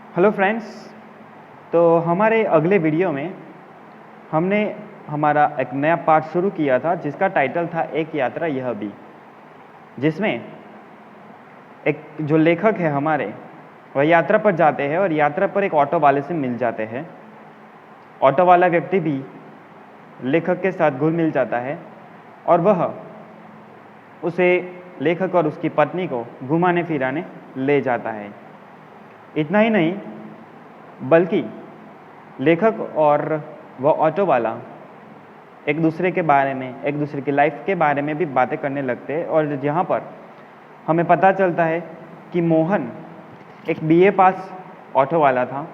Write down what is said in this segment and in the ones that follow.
Hello friends. तो हमारे अगले वीडियो में हमने हमारा एक नया पार्ट शुरू किया था जिसका टाइटल था एक यात्रा यह भी, जिसमें एक जो लेखक है हमारे वह यात्रा पर जाते हैं और यात्रा पर एक ऑटो वाले से मिल जाते हैं। ऑटो वाला व्यक्ति भी लेखक के साथ घुल मिल जाता है और वह उसे लेखक और उसकी पत्नी को घुमाने फिराने ले जाता है। इतना ही नहीं बल्कि लेखक और वह ऑटो वाला एक दूसरे के बारे में, एक दूसरे की लाइफ के बारे में भी बातें करने लगते हैं। और यहाँ पर हमें पता चलता है कि मोहन एक बीए पास ऑटो वाला था,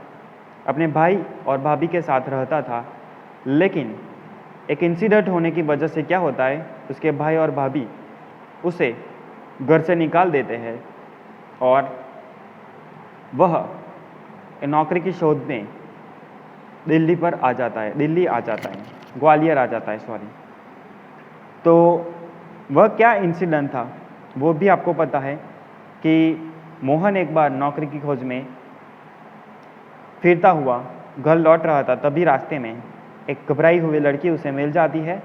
अपने भाई और भाभी के साथ रहता था, लेकिन एक इंसिडेंट होने की वजह से क्या होता है, उसके भाई और भाभी उसे घर से निकाल देते हैं और वह नौकरी की शोध में दिल्ली आ जाता है, ग्वालियर आ जाता है, सॉरी। तो वह क्या इंसिडेंट था वो भी आपको पता है कि मोहन एक बार नौकरी की खोज में फिरता हुआ घर लौट रहा था, तभी रास्ते में एक घबराई हुई लड़की उसे मिल जाती है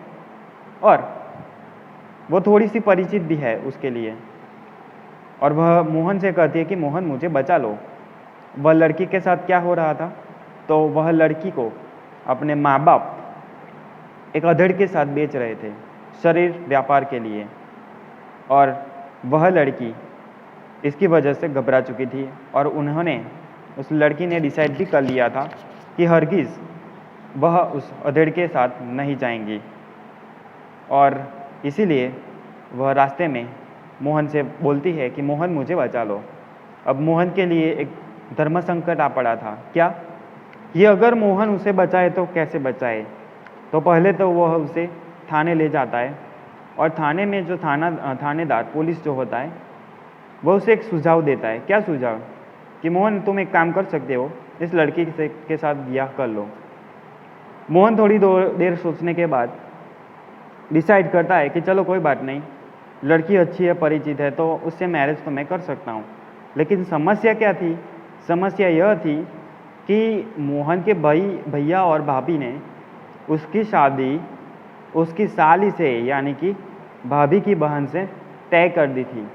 और वो थोड़ी सी परिचित भी है उसके लिए, और वह मोहन से कहती है कि मोहन मुझे बचा लो। वह लड़की के साथ क्या हो रहा था, तो वह लड़की को अपने माँ बाप एक अधड़ के साथ बेच रहे थे शरीर व्यापार के लिए, और वह लड़की इसकी वजह से घबरा चुकी थी और उस लड़की ने डिसाइड भी कर लिया था कि हरगिज़ वह उस अधड़ के साथ नहीं जाएंगी, और इसीलिए वह रास्ते में मोहन से बोलती है कि मोहन मुझे बचा लो। अब मोहन के लिए एक धर्म संकट आ पड़ा था। क्या ये अगर मोहन उसे बचाए तो कैसे बचाए? तो पहले तो वह उसे थाने ले जाता है और थाने में जो थानेदार पुलिस जो होता है वह उसे एक सुझाव देता है। क्या सुझाव? कि मोहन तुम एक काम कर सकते हो, इस लड़की के साथ ब्याह कर लो। मोहन थोड़ी देर सोचने के बाद डिसाइड करता है कि चलो कोई बात नहीं, लड़की अच्छी है, परिचित है, तो उससे मैरिज तो मैं कर सकता हूँ। लेकिन समस्या क्या थी? समस्या यह थी कि मोहन के भैया और भाभी ने उसकी शादी उसकी साली से, यानी कि भाभी की बहन से तय कर दी थी।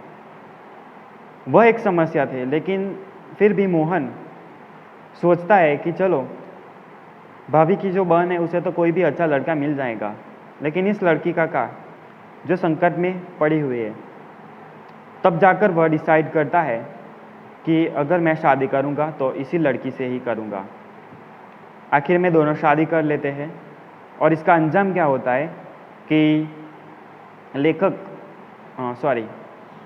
वह एक समस्या थी, लेकिन फिर भी मोहन सोचता है कि चलो भाभी की जो बहन है उसे तो कोई भी अच्छा लड़का मिल जाएगा, लेकिन इस लड़की का जो संकट में पड़ी हुई है। तब जाकर वह डिसाइड करता है कि अगर मैं शादी करूंगा तो इसी लड़की से ही करूंगा। आखिर में दोनों शादी कर लेते हैं और इसका अंजाम क्या होता है कि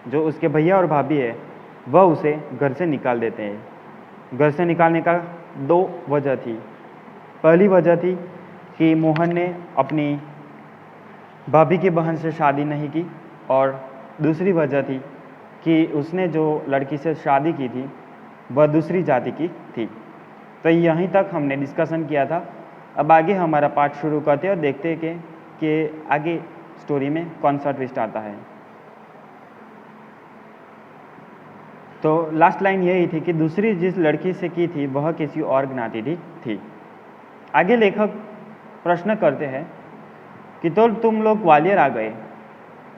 जो उसके भैया और भाभी है वह उसे घर से निकाल देते हैं। घर से निकालने का दो वजह थी। पहली वजह थी कि मोहन ने अपनी भाभी की बहन से शादी नहीं की, और दूसरी वजह थी कि उसने जो लड़की से शादी की थी वह दूसरी जाति की थी। तो यहीं तक हमने डिस्कशन किया था। अब आगे हमारा पार्ट शुरू करते हैं और देखते हैं कि आगे स्टोरी में कौन सा ट्विस्ट आता है। तो लास्ट लाइन यही थी कि दूसरी जिस लड़की से की थी वह किसी और ज्ञाति थी। आगे लेखक प्रश्न करते हैं कि तो तुम लोग ग्वालियर आ गए,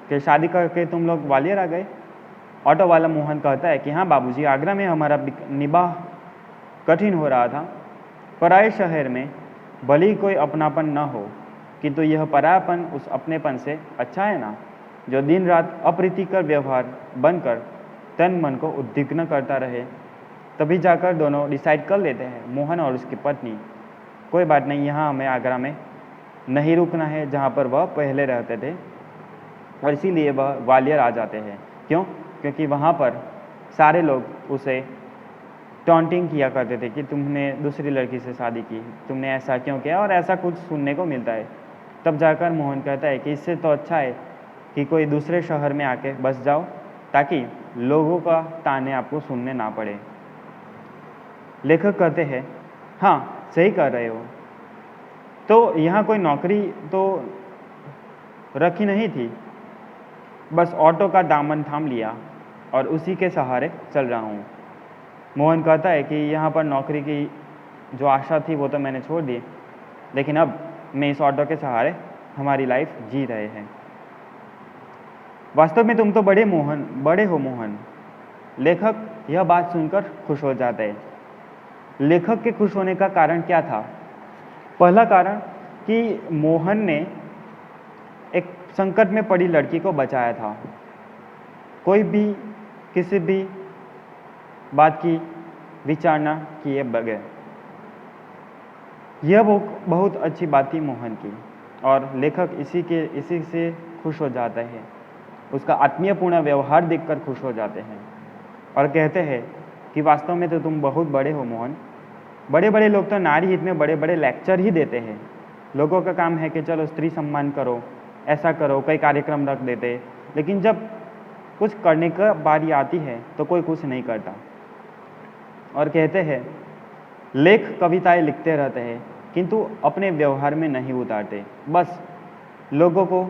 कि शादी करके तुम लोग ग्वालियर आ गए? ऑटो वाला मोहन कहता है कि हाँ बाबूजी, आगरा में हमारा निबाह कठिन हो रहा था। पराए शहर में भले ही कोई अपनापन न हो, किंतु यह परायापन उस अपनेपन से अच्छा है ना, जो दिन रात अप्रीतिकर व्यवहार बनकर तन मन को उद्विग्न करता रहे। तभी जाकर दोनों डिसाइड कर लेते हैं, मोहन और उसकी पत्नी, कोई बात नहीं, यहाँ हमें आगरा में नहीं रुकना है जहाँ पर वह पहले रहते थे, और इसीलिए वह ग्वालियर आ जाते हैं। क्यों? क्योंकि वहाँ पर सारे लोग उसे टॉन्टिंग किया करते थे कि तुमने दूसरी लड़की से शादी की, तुमने ऐसा क्यों किया, और ऐसा कुछ सुनने को मिलता है। तब जाकर मोहन कहता है कि इससे तो अच्छा है कि कोई दूसरे शहर में आके बस जाओ, ताकि लोगों का ताने आपको सुनने ना पड़े। लेखक कहते हैं हाँ सही कर रहे हो। तो यहाँ कोई नौकरी तो रखी नहीं थी, बस ऑटो का दामन थाम लिया और उसी के सहारे चल रहा हूँ। मोहन कहता है कि यहाँ पर नौकरी की जो आशा थी वो तो मैंने छोड़ दी, लेकिन अब मैं इस ऑटो के सहारे हमारी लाइफ जी रहे हैं। वास्तव में तुम तो बड़े हो मोहन। लेखक यह बात सुनकर खुश हो जाते हैं। लेखक के खुश होने का कारण क्या था? पहला कारण कि मोहन ने एक संकट में पड़ी लड़की को बचाया था, कोई भी किसी भी बात की विचारणा किए बगैर। यह बहुत अच्छी बात थी मोहन की, और लेखक इसी से खुश हो जाते हैं। उसका आत्मीयपूर्ण व्यवहार देखकर खुश हो जाते हैं और कहते हैं कि वास्तव में तो तुम बहुत बड़े हो मोहन। बड़े बड़े लोग तो नारी हित में बड़े बड़े लेक्चर ही देते हैं। लोगों का काम है कि चलो स्त्री सम्मान करो, ऐसा करो, कई कार्यक्रम रख देते, लेकिन जब कुछ करने का बारी आती है तो कोई कुछ नहीं करता। और कहते हैं लेख कविताएं लिखते रहते हैं किंतु अपने व्यवहार में नहीं उतारते, बस लोगों को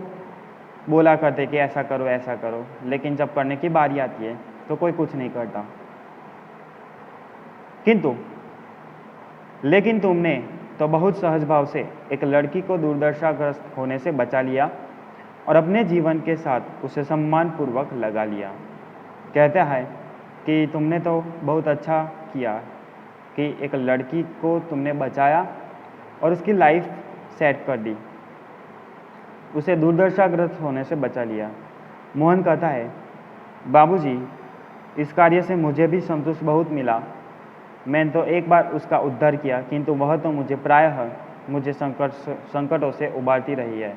बोला करते कि ऐसा करो, लेकिन जब करने की बारी आती है तो कोई कुछ नहीं करता। लेकिन तुमने तो बहुत सहज भाव से एक लड़की को दुर्दशाग्रस्त होने से बचा लिया और अपने जीवन के साथ उसे सम्मानपूर्वक लगा लिया। कहता है कि तुमने तो बहुत अच्छा किया कि एक लड़की को तुमने बचाया और उसकी लाइफ सेट कर दी, उसे दुर्दशाग्रस्त होने से बचा लिया। मोहन कहता है बाबूजी, इस कार्य से मुझे भी संतोष बहुत मिला। मैंने तो एक बार उसका उद्धार किया, किंतु वह तो मुझे प्रायः मुझे संकटों से उबारती रही है।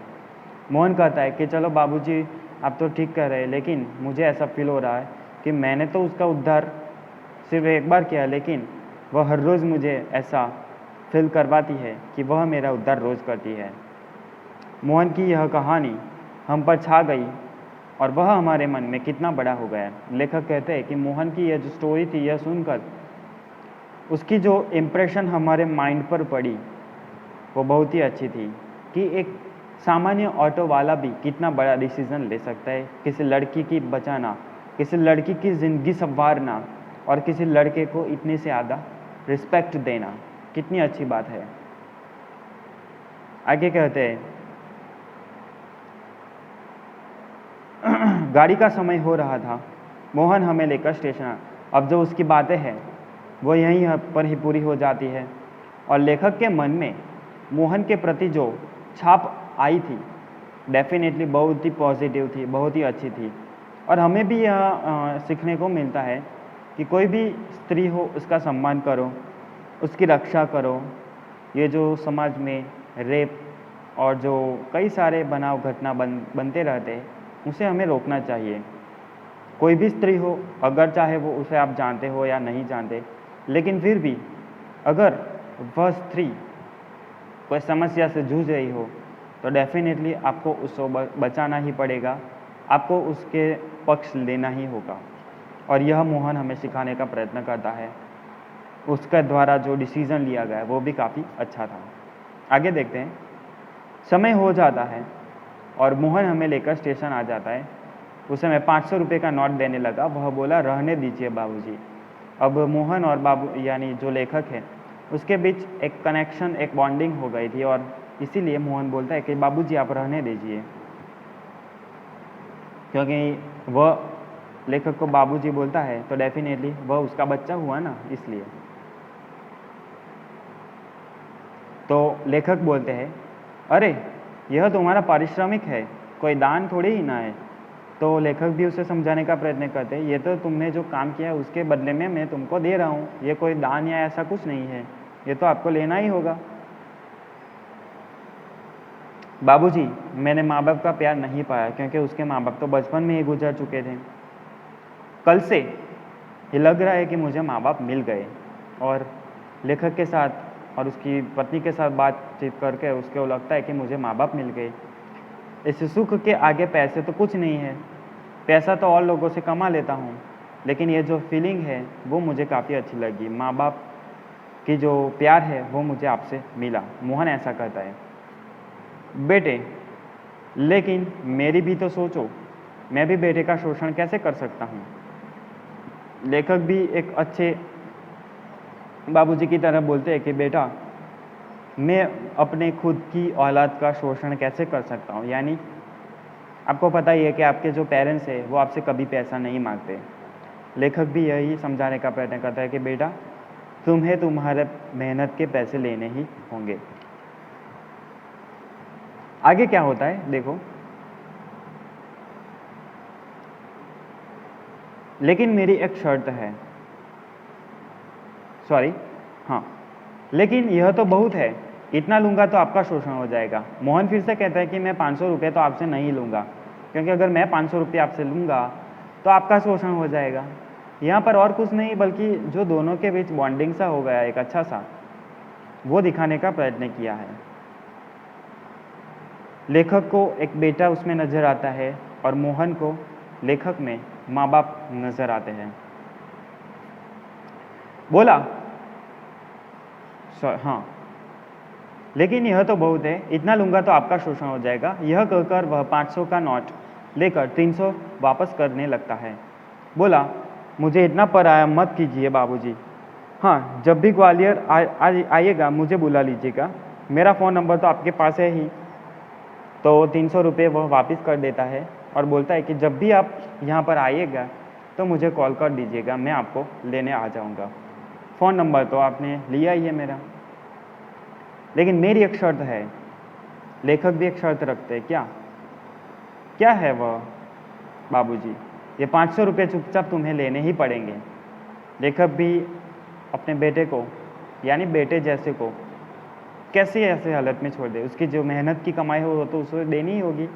मोहन कहता है कि चलो बाबूजी, आप तो ठीक कह रहे हैं, लेकिन मुझे ऐसा फील हो रहा है कि मैंने तो उसका उद्धार सिर्फ एक बार किया, लेकिन वह हर रोज़ मुझे ऐसा फील करवाती है कि वह मेरा उद्धार रोज़ करती है। मोहन की यह कहानी हम पर छा गई और वह हमारे मन में कितना बड़ा हो गया। लेखक कहते हैं कि मोहन की यह जो स्टोरी थी, यह सुनकर उसकी जो इम्प्रेशन हमारे माइंड पर पड़ी वो बहुत ही अच्छी थी कि एक सामान्य ऑटो वाला भी कितना बड़ा डिसीज़न ले सकता है, किसी लड़की की बचाना, किसी लड़की की ज़िंदगी संवारना और किसी लड़के को इतने से ज़्यादा रिस्पेक्ट देना, कितनी अच्छी बात है। आगे कहते हैं गाड़ी का समय हो रहा था। मोहन हमें लेकर स्टेशन, अब जो उसकी बातें हैं वो यहीं पर ही पूरी हो जाती है और लेखक के मन में मोहन के प्रति जो छाप आई थी डेफिनेटली बहुत ही पॉजिटिव थी, बहुत ही अच्छी थी। और हमें भी यह सीखने को मिलता है कि कोई भी स्त्री हो उसका सम्मान करो, उसकी रक्षा करो। ये जो समाज में रेप और जो कई सारे बनाव घटना बनते रहते हैं उसे हमें रोकना चाहिए। कोई भी स्त्री हो, अगर चाहे वो उसे आप जानते हो या नहीं जानते, लेकिन फिर भी अगर वह स्त्री कोई समस्या से जूझ रही हो तो डेफिनेटली आपको उसको बचाना ही पड़ेगा, आपको उसके पक्ष लेना ही होगा। और यह मोहन हमें सिखाने का प्रयत्न करता है। उसके द्वारा जो डिसीज़न लिया गया वो भी काफ़ी अच्छा था। आगे देखते हैं। समय हो जाता है और मोहन हमें लेकर स्टेशन आ जाता है। उसे मैं 500 रुपये का नोट देने लगा। वह बोला रहने दीजिए बाबूजी। अब मोहन और बाबू यानी जो लेखक है उसके बीच एक कनेक्शन, एक बॉन्डिंग हो गई थी और इसीलिए मोहन बोलता है कि बाबूजी आप रहने दीजिए, क्योंकि वह लेखक को बाबूजी बोलता है तो डेफिनेटली वह उसका बच्चा हुआ ना, इसलिए। तो लेखक बोलते हैं अरे यह तुम्हारा पारिश्रमिक है, कोई दान थोड़ी ही ना है। तो लेखक भी उसे समझाने का प्रयत्न करते हैं, ये तो तुमने जो काम किया है उसके बदले में मैं तुमको दे रहा हूँ, ये कोई दान या ऐसा कुछ नहीं है, ये तो आपको लेना ही होगा। बाबूजी, मैंने माँ बाप का प्यार नहीं पाया क्योंकि उसके माँ बाप तो बचपन में ही गुजर चुके थे। कल से ये लग रहा है कि मुझे माँ बाप मिल गए। और लेखक के साथ और उसकी पत्नी के साथ बातचीत करके उसको लगता है कि मुझे माँ बाप मिल गए। इस सुख के आगे पैसे तो कुछ नहीं है, पैसा तो और लोगों से कमा लेता हूँ, लेकिन ये जो फीलिंग है वो मुझे काफ़ी अच्छी लगी। माँ बाप की जो प्यार है वो मुझे आपसे मिला। मोहन ऐसा कहता है। बेटे, लेकिन मेरी भी तो सोचो, मैं भी बेटे का शोषण कैसे कर सकता हूँ। लेखक भी एक अच्छे बाबूजी की तरह बोलते हैं कि बेटा मैं अपने खुद की औलाद का शोषण कैसे कर सकता हूँ। यानी आपको पता ही है कि आपके जो पेरेंट्स हैं वो आपसे कभी पैसा नहीं मांगते। लेखक भी यही समझाने का प्रयत्न करता है कि बेटा तुम्हें तुम्हारे मेहनत के पैसे लेने ही होंगे। आगे क्या होता है देखो, लेकिन मेरी एक शर्त है, सॉरी हाँ, लेकिन यह तो बहुत है, इतना लूँगा तो आपका शोषण हो जाएगा। मोहन फिर से कहता है कि मैं 500 रुपये तो आपसे नहीं लूँगा, क्योंकि अगर मैं 500 रुपये आपसे लूँगा तो आपका शोषण हो जाएगा। यहाँ पर और कुछ नहीं बल्कि जो दोनों के बीच बॉन्डिंग सा हो गया एक अच्छा सा, वो दिखाने का प्रयत्न किया है। लेखक को एक बेटा उसमें नज़र आता है और मोहन को लेखक में माँ बाप नज़र आते हैं। बोला हाँ, लेकिन यह तो बहुत है, इतना लूँगा तो आपका शोषण हो जाएगा। यह कहकर वह 500 का नोट लेकर 300 वापस करने लगता है। बोला मुझे इतना पराया मत कीजिए बाबूजी। हाँ, जब भी ग्वालियर आइएगा मुझे बुला लीजिएगा, मेरा फ़ोन नंबर तो आपके पास है ही। तो 300 रुपये वह वापस कर देता है और बोलता है कि जब भी आप यहाँ पर आइएगा तो मुझे कॉल कर दीजिएगा, मैं आपको लेने आ जाऊँगा। फ़ोन नंबर तो आपने लिया ही है मेरा, लेकिन मेरी एक शर्त है। लेखक भी एक शर्त रखते हैं। क्या है वह बाबूजी? ये 500 रुपये चुपचाप तुम्हें लेने ही पड़ेंगे। लेखक भी अपने बेटे को, यानी बेटे जैसे को, कैसे ऐसे हालत में छोड़ दे? उसकी जो मेहनत की कमाई हो वो तो उसे देनी ही होगी।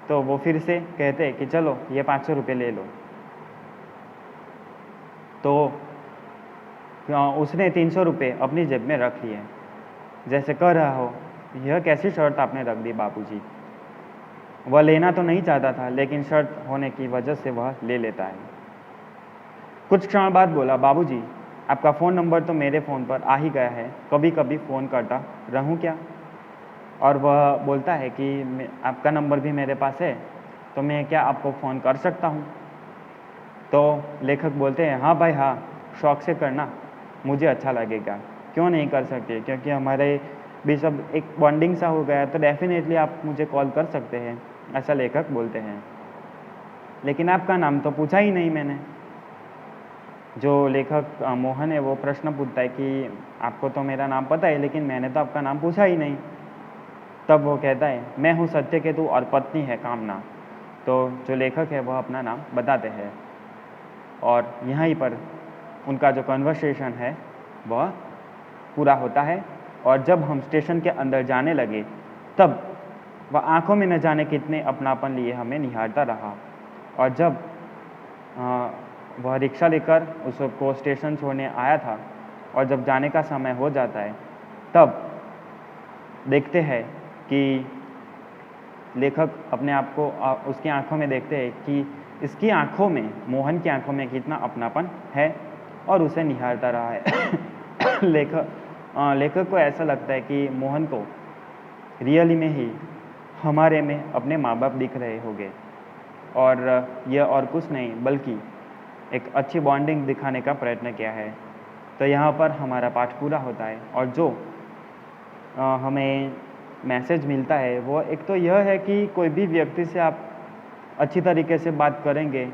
तो वो फिर से कहते हैं कि चलो ये 500 रुपये ले लो। तो उसने 300 रुपये अपनी जेब में रख लिए। जैसे कह रहा हो यह कैसी शर्त आपने रख दी बाबूजी? वह लेना तो नहीं चाहता था, लेकिन शर्त होने की वजह से वह ले लेता है। कुछ क्षण बाद बोला बाबूजी आपका फ़ोन नंबर तो मेरे फ़ोन पर आ ही गया है, कभी कभी फ़ोन करता रहूं क्या? और वह बोलता है कि आपका नंबर भी मेरे पास है, तो मैं क्या आपको फ़ोन कर सकता हूं? तो लेखक बोलते हैं हाँ भाई हाँ, शौक़ से करना, मुझे अच्छा लगेगा, क्यों नहीं कर सकते, क्योंकि हमारे भी सब एक बॉन्डिंग सा हो गया, तो डेफिनेटली आप मुझे कॉल कर सकते हैं, ऐसा लेखक बोलते हैं। लेकिन आपका नाम तो पूछा ही नहीं मैंने। जो लेखक मोहन है वो प्रश्न पूछता है कि आपको तो मेरा नाम पता है, लेकिन मैंने तो आपका नाम पूछा ही नहीं। तब वो कहता है मैं हूँ सत्यकेतु और पत्नी है कामना। तो जो लेखक है वह अपना नाम बताते हैं और यहीं पर उनका जो कन्वर्सेशन है वह पूरा होता है। और जब हम स्टेशन के अंदर जाने लगे तब वह आंखों में न जाने कितने अपनापन लिए हमें निहारता रहा। और जब वह रिक्शा लेकर उसको स्टेशन छोड़ने आया था और जब जाने का समय हो जाता है तब देखते हैं कि लेखक अपने आप को उसकी आंखों में देखते हैं कि इसकी आंखों में, मोहन की आंखों में कितना अपनापन है और उसे निहारता रहा है। लेखक को ऐसा लगता है कि मोहन को रियली में ही हमारे में अपने माँ बाप दिख रहे होंगे और यह और कुछ नहीं बल्कि एक अच्छी बॉन्डिंग दिखाने का प्रयत्न किया है। तो यहाँ पर हमारा पाठ पूरा होता है और जो हमें मैसेज मिलता है वो एक तो यह है कि कोई भी व्यक्ति से आप अच्छी तरीके से बात करेंगे।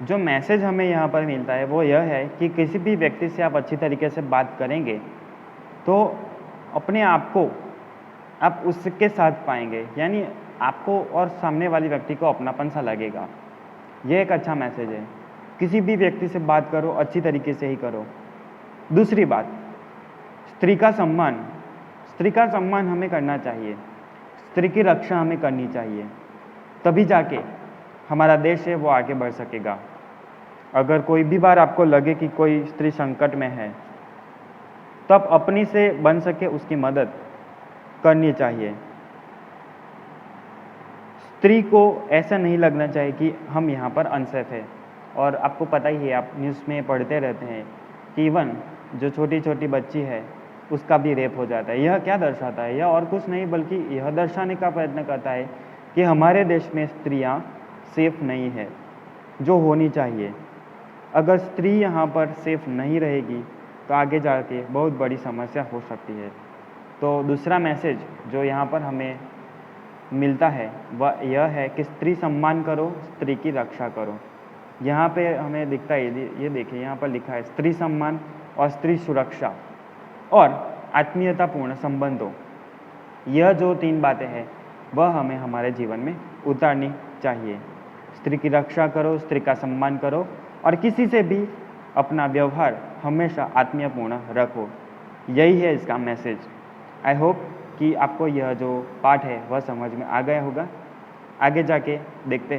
जो मैसेज हमें यहाँ पर मिलता है वो यह है कि किसी भी व्यक्ति से आप अच्छी तरीके से बात करेंगे तो अपने आप को आप उसके साथ पाएंगे, यानी आपको और सामने वाले व्यक्ति को अपनापन सा लगेगा। ये एक अच्छा मैसेज है। किसी भी व्यक्ति से बात करो अच्छी तरीके से ही करो। दूसरी बात, स्त्री का सम्मान हमें करना चाहिए। स्त्री की रक्षा हमें करनी चाहिए, तभी जाके हमारा देश है वो आगे बढ़ सकेगा। अगर कोई भी बार आपको लगे कि कोई स्त्री संकट में है तब अपनी से बन सके उसकी मदद करनी चाहिए। स्त्री को ऐसा नहीं लगना चाहिए कि हम यहाँ पर अनसेफ है। और आपको पता ही है, आप न्यूज़ में पढ़ते रहते हैं कि इवन जो छोटी छोटी बच्ची है उसका भी रेप हो जाता है। यह क्या दर्शाता है? यह और कुछ नहीं बल्कि यह दर्शाने का प्रयत्न करता है कि हमारे देश में स्त्रियां सेफ नहीं है जो होनी चाहिए। अगर स्त्री यहाँ पर सेफ नहीं रहेगी तो आगे जाके बहुत बड़ी समस्या हो सकती है। तो दूसरा मैसेज जो यहाँ पर हमें मिलता है वह यह है कि स्त्री सम्मान करो, स्त्री की रक्षा करो। यहाँ पे हमें दिखता है, ये देखिए यहाँ पर लिखा है स्त्री सम्मान और स्त्री सुरक्षा और आत्मीयतापूर्ण संबंधों। यह जो 3 बातें हैं वह हमें हमारे जीवन में उतारनी चाहिए। स्त्री की रक्षा करो, स्त्री का सम्मान करो और किसी से भी अपना व्यवहार हमेशा आत्मीयपूर्ण रखो। यही है इसका मैसेज। आई होप कि आपको यह जो पाठ है वह समझ में आ गया होगा। आगे जाके देखते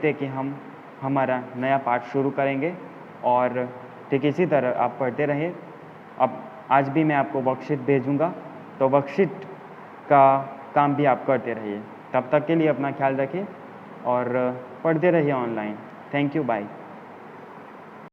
हैं कि हम हमारा नया पाठ शुरू करेंगे और ठीक इसी तरह आप पढ़ते रहिए। अब आज भी मैं आपको वर्कशीट भेजूँगा, तो वर्कशीट का काम भी आप करते रहिए। तब तक के लिए अपना ख्याल रखिए और पढ़ते रहिए ऑनलाइन। Thank you, bye.